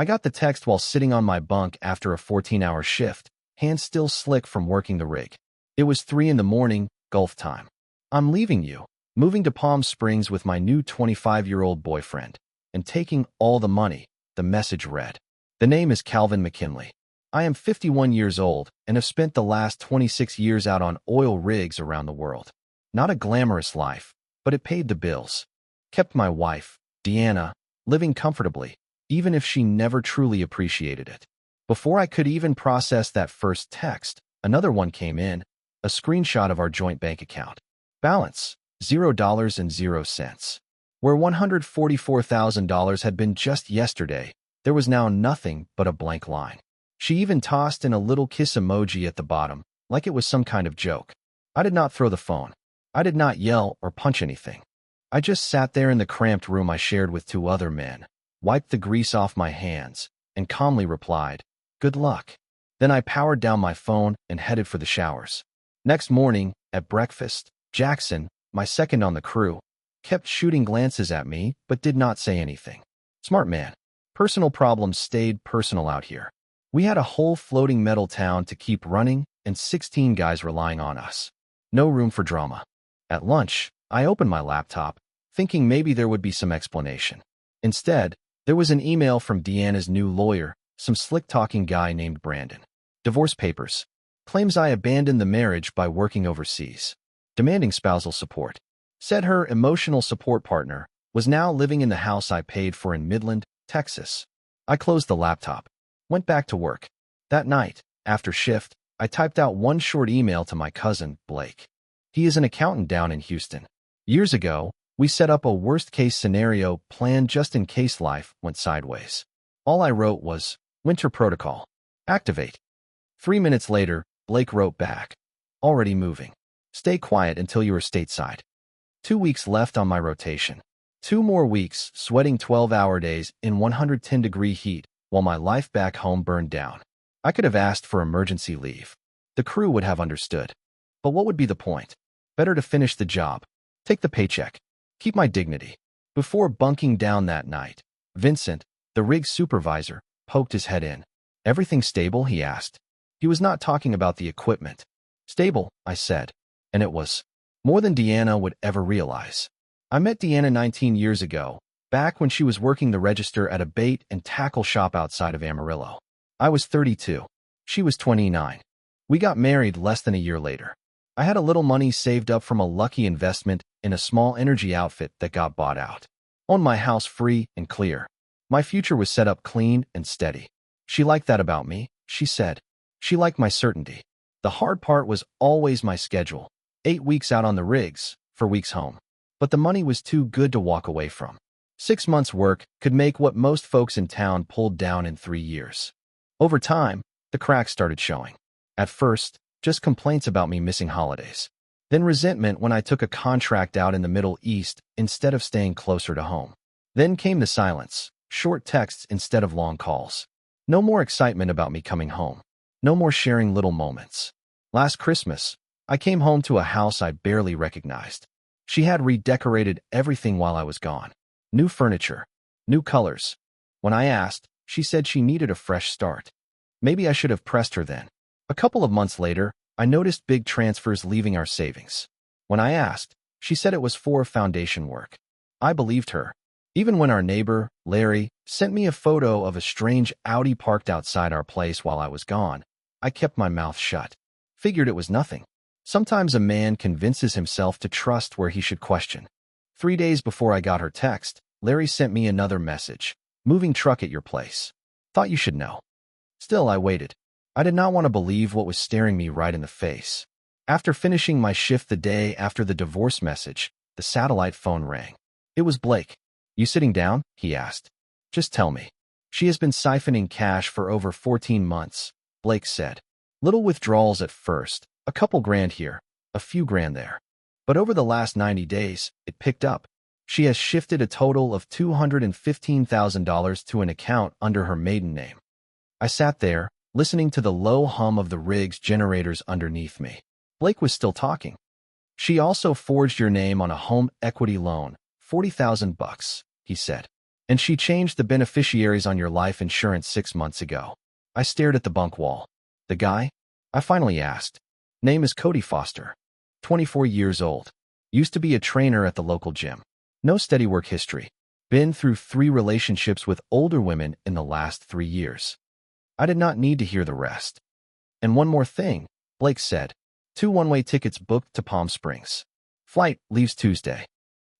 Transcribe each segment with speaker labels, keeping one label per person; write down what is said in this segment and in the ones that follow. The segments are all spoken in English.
Speaker 1: I got the text while sitting on my bunk after a 14-hour shift, hands still slick from working the rig. It was 3 in the morning, Gulf time. I'm leaving you, moving to Palm Springs with my new 25-year-old boyfriend, and taking all the money, the message read. The name is Calvin McKinley. I am 51 years old and have spent the last 26 years out on oil rigs around the world. Not a glamorous life, but it paid the bills. Kept my wife, Deanna, living comfortably, even if she never truly appreciated it. Before I could even process that first text, another one came in, a screenshot of our joint bank account. Balance, $0.00. Where $144,000 had been just yesterday, there was now nothing but a blank line. She even tossed in a little kiss emoji at the bottom, like it was some kind of joke. I did not throw the phone. I did not yell or punch anything. I just sat there in the cramped room I shared with 2 other men, wiped the grease off my hands, and calmly replied, "Good luck." Then I powered down my phone and headed for the showers. Next morning, at breakfast, Jackson, my second on the crew, kept shooting glances at me but did not say anything. Smart man. Personal problems stayed personal out here. We had a whole floating metal town to keep running and 16 guys relying on us. No room for drama. At lunch, I opened my laptop, thinking maybe there would be some explanation. Instead, there was an email from Deanna's new lawyer, some slick-talking guy named Brandon. Divorce papers. Claims I abandoned the marriage by working overseas. Demanding spousal support. Said her emotional support partner was now living in the house I paid for in Midland, Texas. I closed the laptop. Went back to work. That night, after shift, I typed out one short email to my cousin, Blake. He is an accountant down in Houston. Years ago, we set up a worst-case scenario plan just in case life went sideways. All I wrote was, "Winter protocol. Activate." 3 minutes later, Blake wrote back, "Already moving. Stay quiet until you are stateside." 2 weeks left on my rotation. 2 more weeks sweating 12-hour days in 110-degree heat while my life back home burned down. I could have asked for emergency leave. The crew would have understood. But what would be the point? Better to finish the job, take the paycheck, keep my dignity. Before bunking down that night, Vincent, the rig supervisor, poked his head in. "Everything stable?" he asked. He was not talking about the equipment. "Stable," I said. And it was. More than Deanna would ever realize. I met Deanna 19 years ago, back when she was working the register at a bait and tackle shop outside of Amarillo. I was 32. She was 29. We got married less than a year later. I had a little money saved up from a lucky investment in a small energy outfit that got bought out. Owned my house free and clear. My future was set up clean and steady. She liked that about me, she said. She liked my certainty. The hard part was always my schedule. 8 weeks out on the rigs, 4 weeks home. But the money was too good to walk away from. 6 months' work could make what most folks in town pulled down in 3 years. Over time, the cracks started showing. At first, just complaints about me missing holidays. Then resentment when I took a contract out in the Middle East instead of staying closer to home. Then came the silence, short texts instead of long calls. No more excitement about me coming home. No more sharing little moments. Last Christmas, I came home to a house I barely recognized. She had redecorated everything while I was gone. New furniture, new colors. When I asked, she said she needed a fresh start. Maybe I should have pressed her then. A couple of months later, I noticed big transfers leaving our savings. When I asked, she said it was for foundation work. I believed her. Even when our neighbor, Larry, sent me a photo of a strange Audi parked outside our place while I was gone, I kept my mouth shut. Figured it was nothing. Sometimes a man convinces himself to trust where he should question. 3 days before I got her text, Larry sent me another message. "Moving truck at your place. Thought you should know." Still, I waited. I did not want to believe what was staring me right in the face. After finishing my shift the day after the divorce message, the satellite phone rang. It was Blake. "You sitting down?" he asked. "Just tell me." "She has been siphoning cash for over 14 months, Blake said. "Little withdrawals at first, a couple grand here, a few grand there. But over the last 90 days, it picked up. She has shifted a total of $215,000 to an account under her maiden name." I sat there, listening to the low hum of the rig's generators underneath me. Blake was still talking. "She also forged your name on a home equity loan, $40,000, he said. And she changed the beneficiaries on your life insurance 6 months ago. I stared at the bunk wall. The guy? I finally asked. Name is Cody Foster. 24 years old. Used to be a trainer at the local gym. No steady work history. Been through 3 relationships with older women in the last 3 years. I did not need to hear the rest. And one more thing, Blake said. 2 one-way tickets booked to Palm Springs. Flight leaves Tuesday.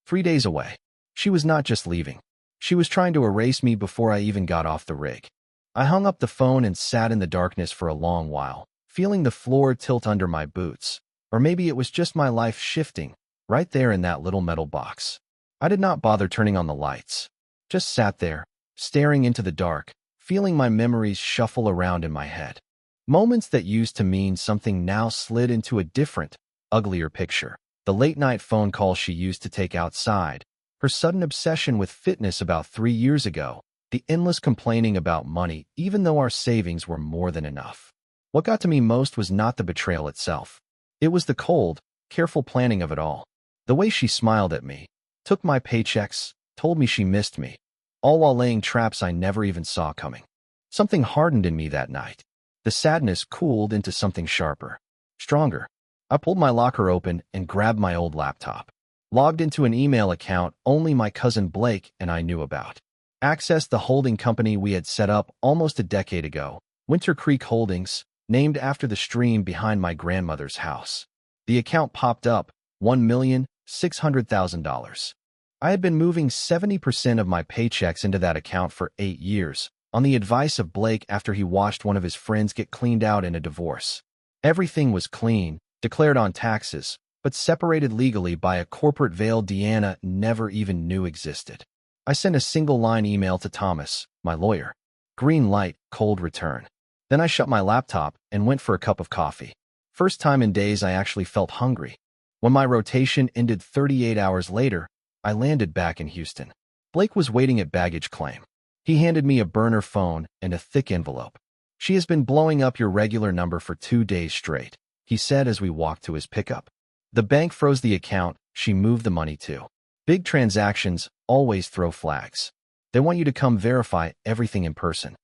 Speaker 1: 3 days away. She was not just leaving. She was trying to erase me before I even got off the rig. I hung up the phone and sat in the darkness for a long while, feeling the floor tilt under my boots. Or maybe it was just my life shifting, right there in that little metal box. I did not bother turning on the lights. Just sat there, staring into the dark, feeling my memories shuffle around in my head. Moments that used to mean something now slid into a different, uglier picture. The late-night phone call she used to take outside, her sudden obsession with fitness about 3 years ago, the endless complaining about money even though our savings were more than enough. What got to me most was not the betrayal itself. It was the cold, careful planning of it all. The way she smiled at me, took my paychecks, told me she missed me, all while laying traps I never even saw coming. Something hardened in me that night. The sadness cooled into something sharper, stronger. I pulled my locker open and grabbed my old laptop. Logged into an email account only my cousin Blake and I knew about. Accessed the holding company we had set up almost a decade ago, Winter Creek Holdings, named after the stream behind my grandmother's house. The account popped up, $1,600,000. I had been moving 70% of my paychecks into that account for 8 years, on the advice of Blake after he watched one of his friends get cleaned out in a divorce. Everything was clean, declared on taxes, but separated legally by a corporate veil Deanna never even knew existed. I sent a single-line email to Thomas, my lawyer. Green light, cold return. Then I shut my laptop and went for a cup of coffee. First time in days I actually felt hungry. When my rotation ended 38 hours later, I landed back in Houston. Blake was waiting at baggage claim. He handed me a burner phone and a thick envelope. She has been blowing up your regular number for 2 days straight, he said as we walked to his pickup. The bank froze the account she moved the money to. Big transactions always throw flags. They want you to come verify everything in person.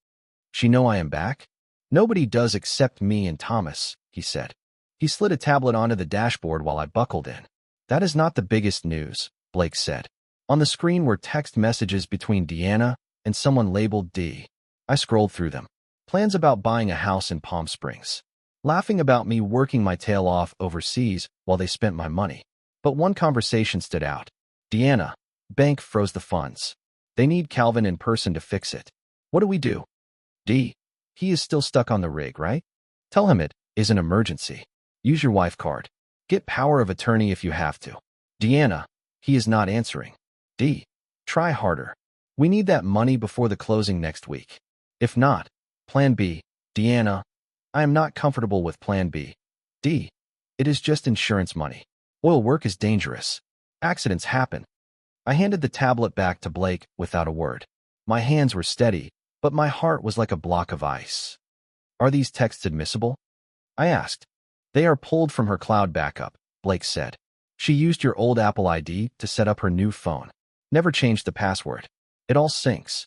Speaker 1: She know I am back? Nobody does except me and Thomas, he said. He slid a tablet onto the dashboard while I buckled in. That is not the biggest news, Blake said. On the screen were text messages between Deanna and someone labeled D. I scrolled through them. Plans about buying a house in Palm Springs. Laughing about me working my tail off overseas while they spent my money. But one conversation stood out. Deanna, bank froze the funds. They need Calvin in person to fix it. What do we do? D. He is still stuck on the rig, right? Tell him it is an emergency. Use your wife card. Get power of attorney if you have to. Deanna, he is not answering. D. Try harder. We need that money before the closing next week. If not, Plan B. Deanna, I am not comfortable with Plan B. D. It is just insurance money. Oil work is dangerous. Accidents happen. I handed the tablet back to Blake without a word. My hands were steady, but my heart was like a block of ice. Are these texts admissible? I asked. They are pulled from her cloud backup, Blake said. She used your old Apple ID to set up her new phone. Never changed the password. It all syncs.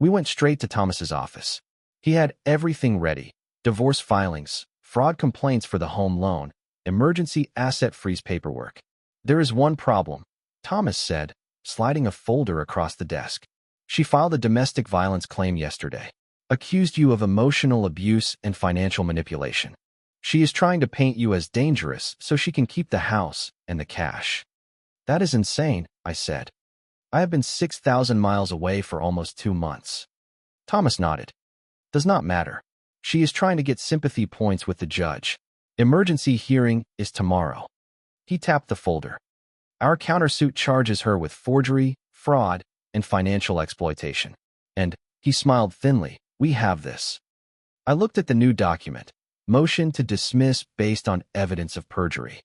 Speaker 1: We went straight to Thomas's office. He had everything ready. Divorce filings, fraud complaints for the home loan, emergency asset freeze paperwork. There is one problem, Thomas said, sliding a folder across the desk. She filed a domestic violence claim yesterday. Accused you of emotional abuse and financial manipulation. She is trying to paint you as dangerous so she can keep the house and the cash. That is insane, I said. I have been 6,000 miles away for almost 2 months. Thomas nodded. Does not matter. She is trying to get sympathy points with the judge. Emergency hearing is tomorrow. He tapped the folder. Our countersuit charges her with forgery, fraud, and financial exploitation. And, he smiled thinly, we have this. I looked at the new document. Motion to dismiss based on evidence of perjury.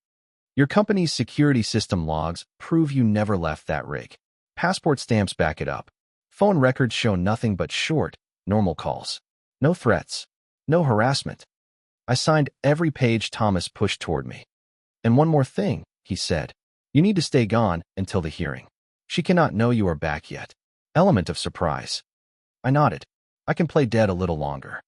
Speaker 1: Your company's security system logs prove you never left that rig. Passport stamps back it up. Phone records show nothing but short, normal calls. No threats. No harassment. I signed every page Thomas pushed toward me. And one more thing, he said. You need to stay gone until the hearing. She cannot know you are back yet. element of surprise. I nodded. I can play dead a little longer.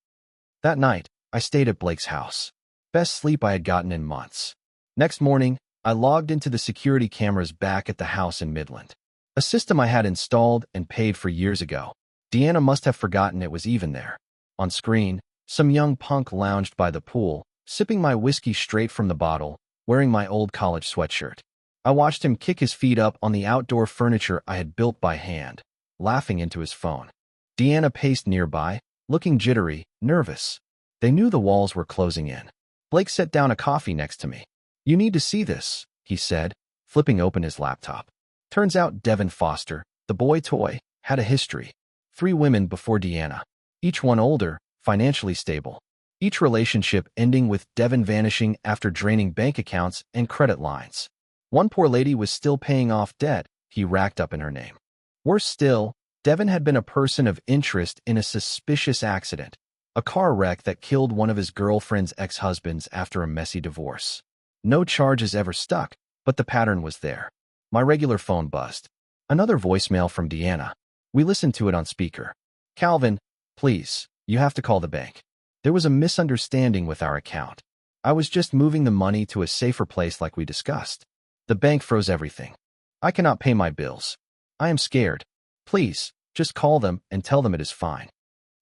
Speaker 1: That night, I stayed at Blake's house. Best sleep I had gotten in months. Next morning, I logged into the security cameras back at the house in Midland. A system I had installed and paid for years ago. Deanna must have forgotten it was even there. On screen, some young punk lounged by the pool, sipping my whiskey straight from the bottle, wearing my old college sweatshirt. I watched him kick his feet up on the outdoor furniture I had built by hand, laughing into his phone. Deanna paced nearby, looking jittery, nervous. They knew the walls were closing in. Blake set down a coffee next to me. "You need to see this," he said, flipping open his laptop. Turns out Devin Foster, the boy toy, had a history. 3 women before Deanna. Each one older, financially stable. Each relationship ending with Devin vanishing after draining bank accounts and credit lines. One poor lady was still paying off debt he racked up in her name. Worse still, Devin had been a person of interest in a suspicious accident. A car wreck that killed one of his girlfriend's ex-husbands after a messy divorce. No charges ever stuck, but the pattern was there. My regular phone buzzed. Another voicemail from Deanna. We listened to it on speaker. "Calvin, please, you have to call the bank. There was a misunderstanding with our account. I was just moving the money to a safer place like we discussed. The bank froze everything. I cannot pay my bills. I am scared. Please, just call them and tell them it is fine."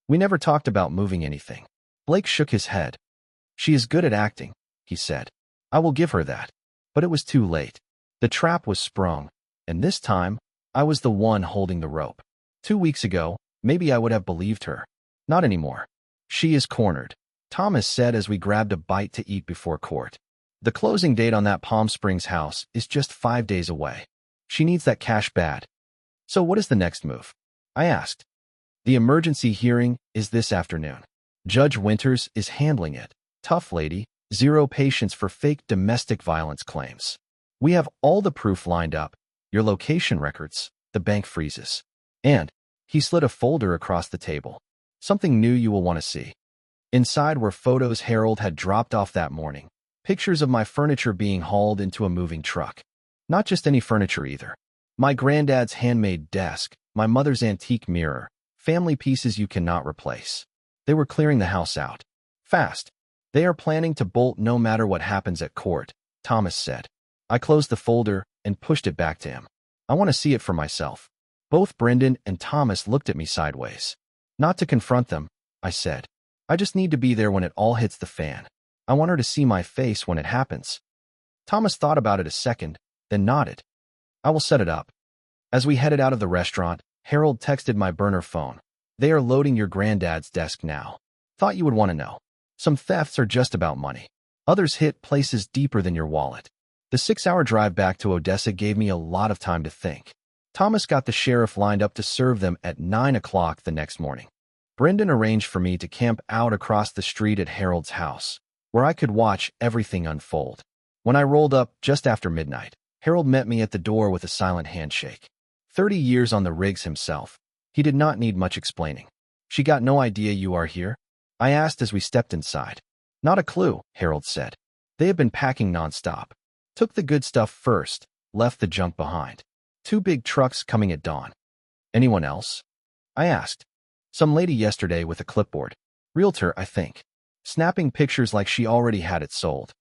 Speaker 1: We never talked about moving anything. Blake shook his head. "She is good at acting," he said. "I will give her that." But it was too late. The trap was sprung, and this time, I was the one holding the rope. 2 weeks ago, maybe I would have believed her. Not anymore. "She is cornered," Thomas said as we grabbed a bite to eat before court. "The closing date on that Palm Springs house is just 5 days away. She needs that cash bad." "So what is the next move?" I asked. "The emergency hearing is this afternoon. Judge Winters is handling it. Tough lady, zero patience for fake domestic violence claims. We have all the proof lined up, your location records, the bank freezes. And," he slid a folder across the table, "something new you will want to see." Inside were photos Harold had dropped off that morning, pictures of my furniture being hauled into a moving truck. Not just any furniture either. My granddad's handmade desk, my mother's antique mirror, family pieces you cannot replace. They were clearing the house out. Fast. "They are planning to bolt no matter what happens at court," Thomas said. I closed the folder and pushed it back to him. "I want to see it for myself." Both Brendan and Thomas looked at me sideways. "Not to confront them," I said. "I just need to be there when it all hits the fan. I want her to see my face when it happens." Thomas thought about it a second, then nodded. "I will set it up." As we headed out of the restaurant, Harold texted my burner phone. "They are loading your granddad's desk now. Thought you would want to know. Some thefts are just about money. Others hit places deeper than your wallet." The 6-hour drive back to Odessa gave me a lot of time to think. Thomas got the sheriff lined up to serve them at 9 o'clock the next morning. Brendan arranged for me to camp out across the street at Harold's house, where I could watch everything unfold. When I rolled up just after midnight, Harold met me at the door with a silent handshake. 30 years on the rigs himself. He did not need much explaining. "She got no idea you are here?" I asked as we stepped inside. "Not a clue," Harold said. "They have been packing nonstop. Took the good stuff first, left the junk behind. 2 big trucks coming at dawn." "Anyone else?" I asked. "Some lady yesterday with a clipboard. Realtor, I think. Snapping pictures like she already had it sold."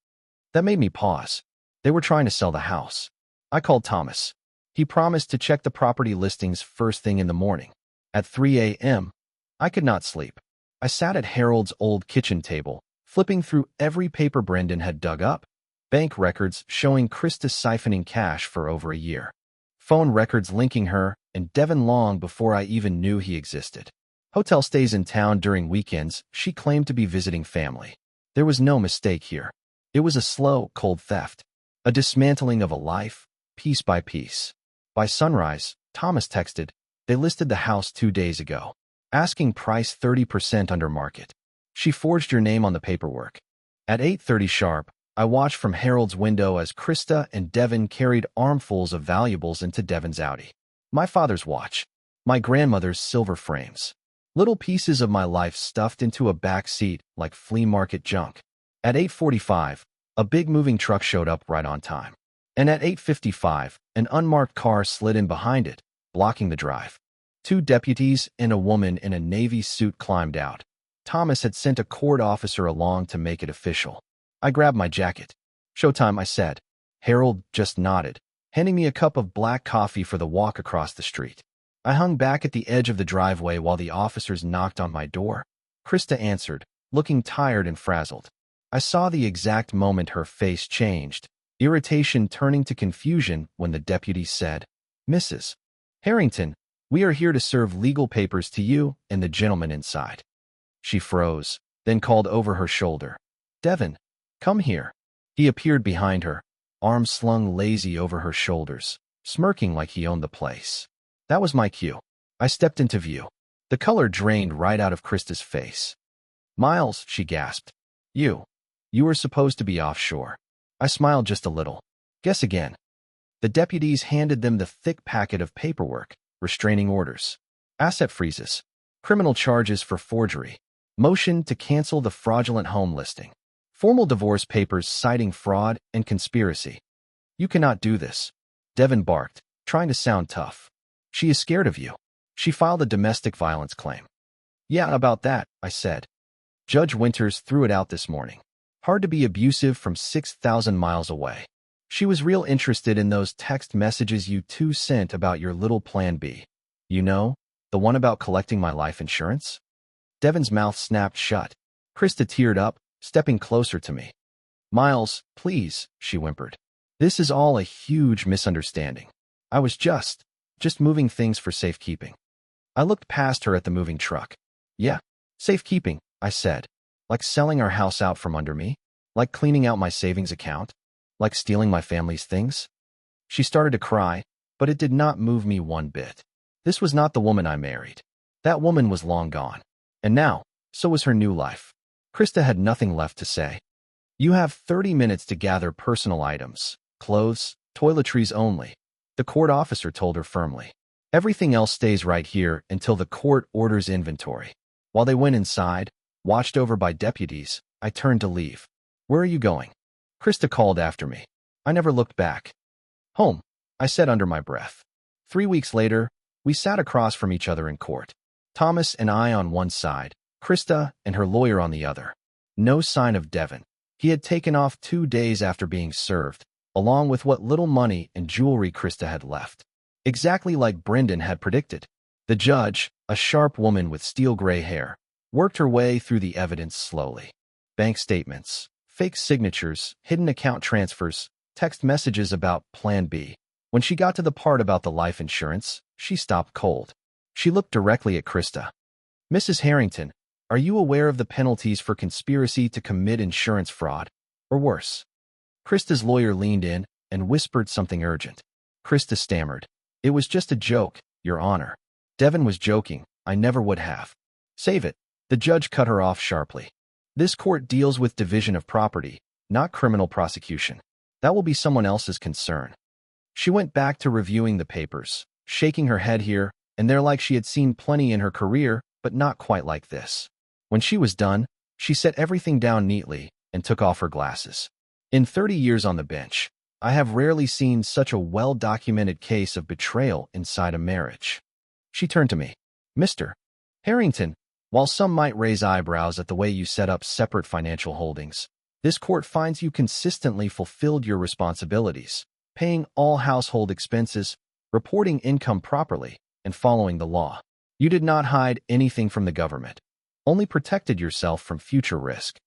Speaker 1: That made me pause. They were trying to sell the house. I called Thomas. He promised to check the property listings first thing in the morning. At 3 a.m., I could not sleep. I sat at Harold's old kitchen table, flipping through every paper Brendan had dug up. Bank records showing Krista siphoning cash for over a year. Phone records linking her and Devin long before I even knew he existed. Hotel stays in town during weekends, she claimed to be visiting family. There was no mistake here. It was a slow, cold theft. A dismantling of a life, piece by piece. By sunrise, Thomas texted, "They listed the house 2 days ago. Asking price 30% under market. She forged your name on the paperwork." At 8:30 sharp, I watched from Harold's window as Krista and Devin carried armfuls of valuables into Devin's Audi. My father's watch. My grandmother's silver frames. Little pieces of my life stuffed into a back seat like flea market junk. At 8:45, a big moving truck showed up right on time. And at 8:55, an unmarked car slid in behind it, blocking the drive. Two deputies and a woman in a Navy suit climbed out. Thomas had sent a court officer along to make it official. I grabbed my jacket. "Showtime," I said. Harold just nodded, handing me a cup of black coffee for the walk across the street. I hung back at the edge of the driveway while the officers knocked on my door. Krista answered, looking tired and frazzled. I saw the exact moment her face changed, irritation turning to confusion when the deputy said, "Mrs. Harrington, we are here to serve legal papers to you and the gentleman inside." She froze, then called over her shoulder, "Devin, come here." He appeared behind her, arms slung lazy over her shoulders, smirking like he owned the place. That was my cue. I stepped into view. The color drained right out of Krista's face. "Miles," she gasped. You were supposed to be offshore." I smiled just a little. "Guess again." The deputies handed them the thick packet of paperwork, restraining orders, asset freezes, criminal charges for forgery, motion to cancel the fraudulent home listing, formal divorce papers citing fraud and conspiracy. "You cannot do this," Devin barked, trying to sound tough. "She is scared of you. She filed a domestic violence claim." "Yeah, about that," I said. "Judge Winters threw it out this morning. Hard to be abusive from 6,000 miles away. She was real interested in those text messages you two sent about your little plan B. You know, the one about collecting my life insurance?" Devin's mouth snapped shut. Krista teared up, stepping closer to me. "Miles, please," she whimpered. "This is all a huge misunderstanding. I was just moving things for safekeeping." I looked past her at the moving truck. "Yeah, safekeeping," I said. "Like selling our house out from under me? Like cleaning out my savings account? Like stealing my family's things?" She started to cry, but it did not move me one bit. This was not the woman I married. That woman was long gone. And now, so was her new life. Krista had nothing left to say. "You have 30 minutes to gather personal items, clothes, toiletries only," the court officer told her firmly. "Everything else stays right here until the court orders inventory." While they went inside, watched over by deputies, I turned to leave. "Where are you going?" Krista called after me. I never looked back. "Home," I said under my breath. 3 weeks later, we sat across from each other in court. Thomas and I on one side, Krista and her lawyer on the other. No sign of Devin. He had taken off 2 days after being served, along with what little money and jewelry Krista had left. Exactly like Brendan had predicted. The judge, a sharp woman with steel-gray hair, worked her way through the evidence slowly. Bank statements, fake signatures, hidden account transfers, text messages about Plan B. When she got to the part about the life insurance, she stopped cold. She looked directly at Krista. "Mrs. Harrington, are you aware of the penalties for conspiracy to commit insurance fraud, or worse?" Krista's lawyer leaned in and whispered something urgent. Krista stammered. "It was just a joke, Your Honor." Devin was joking. I never would have. "Save it." The judge cut her off sharply. "This court deals with division of property, not criminal prosecution. That will be someone else's concern." She went back to reviewing the papers, shaking her head here and there like she had seen plenty in her career, but not quite like this. When she was done, she set everything down neatly and took off her glasses. "In 30 years on the bench, I have rarely seen such a well-documented case of betrayal inside a marriage." She turned to me. "Mr. Harrington, while some might raise eyebrows at the way you set up separate financial holdings, this court finds you consistently fulfilled your responsibilities, paying all household expenses, reporting income properly, and following the law. You did not hide anything from the government, only protected yourself from future risk."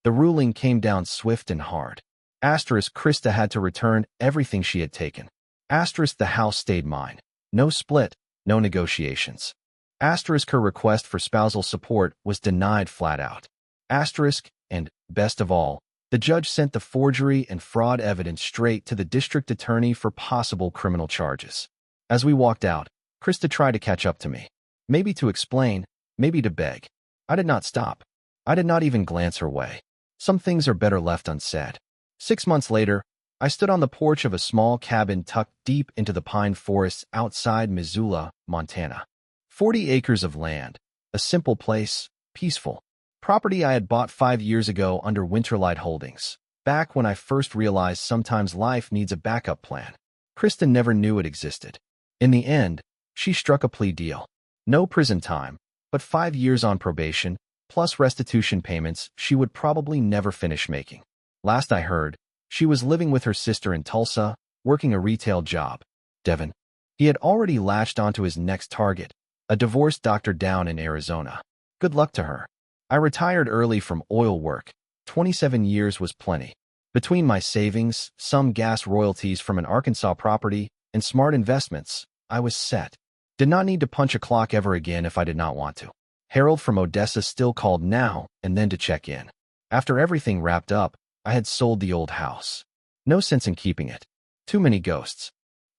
Speaker 1: The ruling came down swift and hard. Krista had to return everything she had taken. The house stayed mine. No split, no negotiations. Her request for spousal support was denied flat out. And, best of all, the judge sent the forgery and fraud evidence straight to the district attorney for possible criminal charges. As we walked out, Krista tried to catch up to me. Maybe to explain, maybe to beg. I did not stop. I did not even glance her way. Some things are better left unsaid. 6 months later, I stood on the porch of a small cabin tucked deep into the pine forests outside Missoula, Montana. 40 acres of land, a simple place, peaceful. Property I had bought 5 years ago under Winterlight Holdings, back when I first realized sometimes life needs a backup plan. Krista never knew it existed. In the end, she struck a plea deal. No prison time, but 5 years on probation, plus restitution payments she would probably never finish making. Last I heard, she was living with her sister in Tulsa, working a retail job. Devin. He had already latched onto his next target, a divorced doctor down in Arizona. Good luck to her. I retired early from oil work. 27 years was plenty. Between my savings, some gas royalties from an Arkansas property, and smart investments, I was set. Did not need to punch a clock ever again if I did not want to. Harold from Odessa still called now and then to check in. After everything wrapped up, I had sold the old house. No sense in keeping it. Too many ghosts.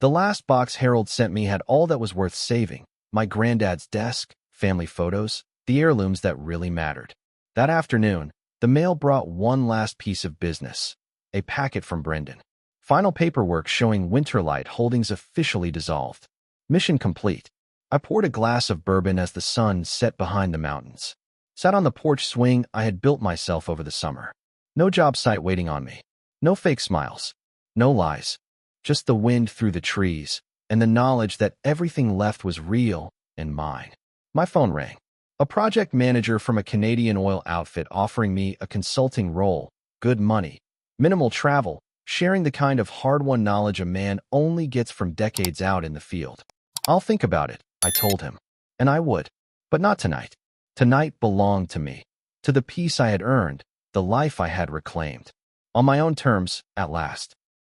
Speaker 1: The last box Harold sent me had all that was worth saving: my granddad's desk, family photos, the heirlooms that really mattered. That afternoon, the mail brought one last piece of business: a packet from Brendan. Final paperwork showing Winterlight Holdings officially dissolved. Mission complete. I poured a glass of bourbon as the sun set behind the mountains. Sat on the porch swing I had built myself over the summer. No job site waiting on me. No fake smiles. No lies. Just the wind through the trees, and the knowledge that everything left was real and mine. My phone rang. A project manager from a Canadian oil outfit offering me a consulting role, good money, minimal travel, sharing the kind of hard-won knowledge a man only gets from decades out in the field. I'll think about it, I told him. And I would. But not tonight. Tonight belonged to me. To the peace I had earned, the life I had reclaimed. On my own terms, at last.